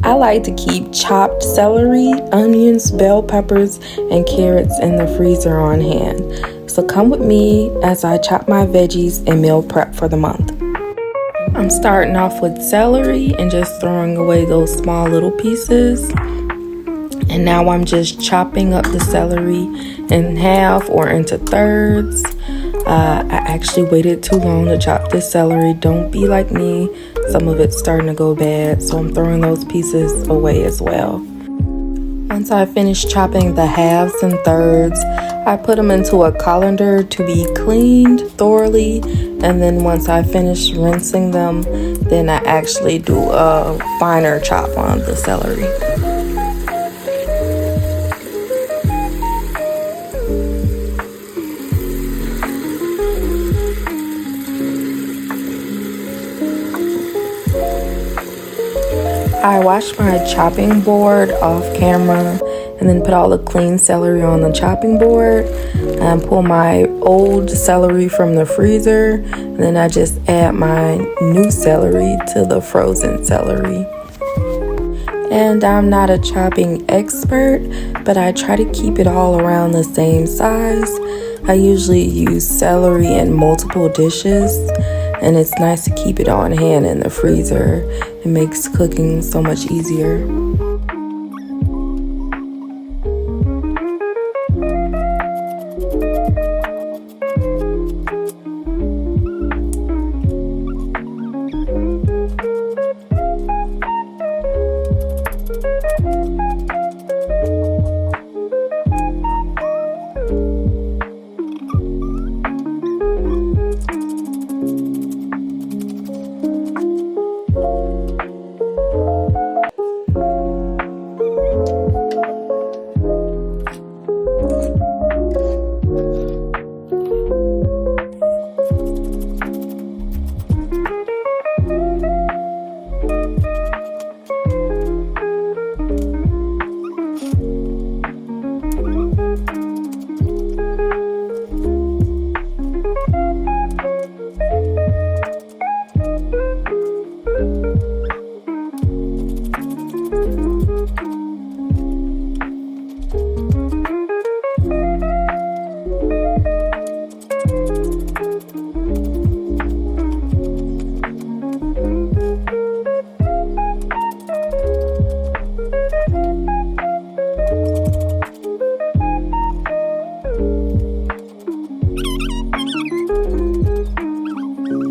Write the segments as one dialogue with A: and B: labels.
A: I like to keep chopped celery, onions, bell peppers, and carrots in the freezer on hand. So come with me as I chop my veggies and meal prep for the month. I'm starting off with celery and just throwing away those small little pieces. And now I'm just chopping up the celery in half or into thirds. I actually waited too long to chop this celery. Don't be like me. Some of it's starting to go bad, so I'm throwing those pieces away as well. Once I finish chopping the halves and thirds, I put them into a colander to be cleaned thoroughly. And then once I finish rinsing them, then I actually do a finer chop on the celery. I washed my chopping board off camera and then put all the clean celery on the chopping board and pull my old celery from the freezer, and then I just add my new celery to the frozen celery. And I'm not a chopping expert, but I try to keep it all around the same size. I usually use celery in multiple dishes, and it's nice to keep it on hand in the freezer. It makes cooking so much easier.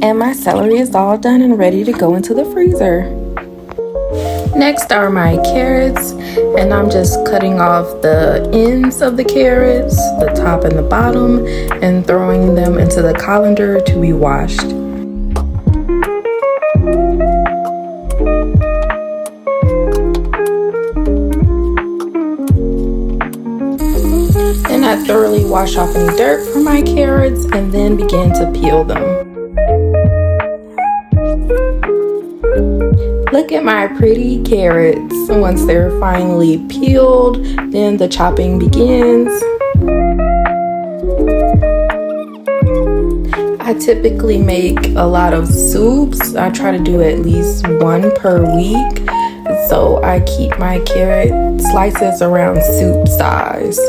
A: And my celery is all done and ready to go into the freezer. Next are my carrots, and I'm just cutting off the ends of the carrots, the top and the bottom, and throwing them into the colander to be washed. Then I thoroughly wash off any dirt from my carrots and then begin to peel them. Look at my pretty carrots. Once they're finally peeled, then the chopping begins. I typically make a lot of soups. I try to do at least one per week. So I keep my carrot slices around soup size.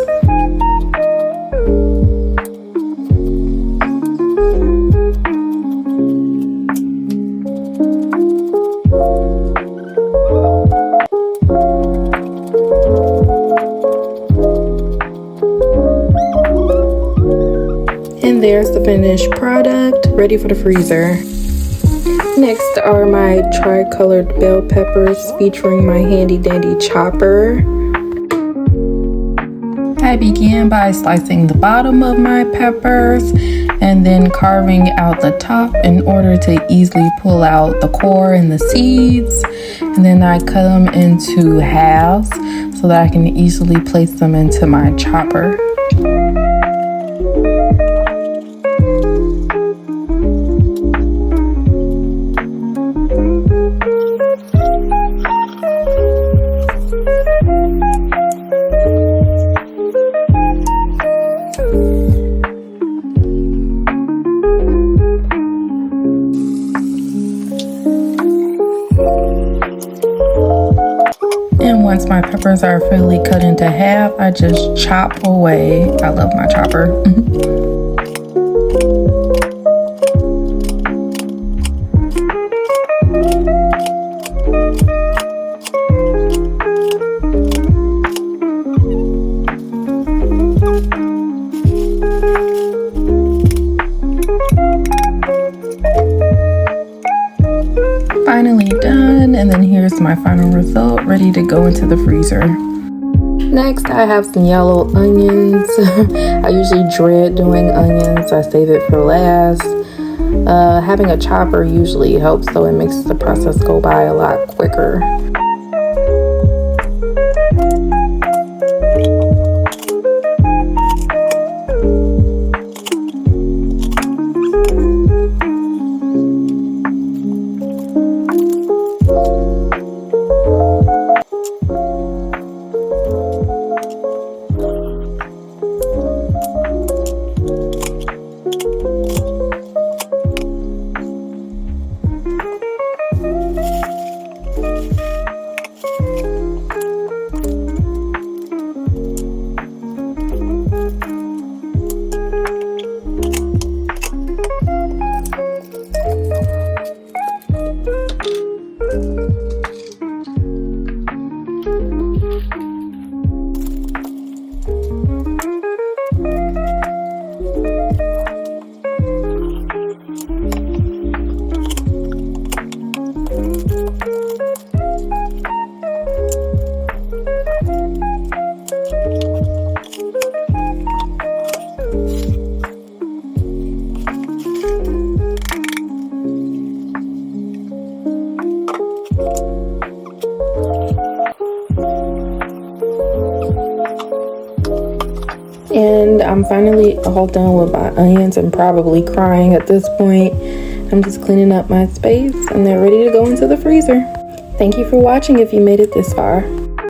A: And there's the finished product, ready for the freezer. Next are my tri-colored bell peppers featuring my handy dandy chopper. I began by slicing the bottom of my peppers and then carving out the top in order to easily pull out the core and the seeds. And then I cut them into halves so that I can easily place them into my chopper. And once my peppers are fully cut into half, I just chop away. I love my chopper. Finally done, and then here's my final result, ready to go into the freezer. Next, I have some yellow onions. I usually dread doing onions. I save it for last. Having a chopper usually helps, though it makes the process go by a lot quicker. And I'm finally all done with my onions and probably crying at this point. I'm just cleaning up my space and they're ready to go into the freezer. Thank you for watching if you made it this far.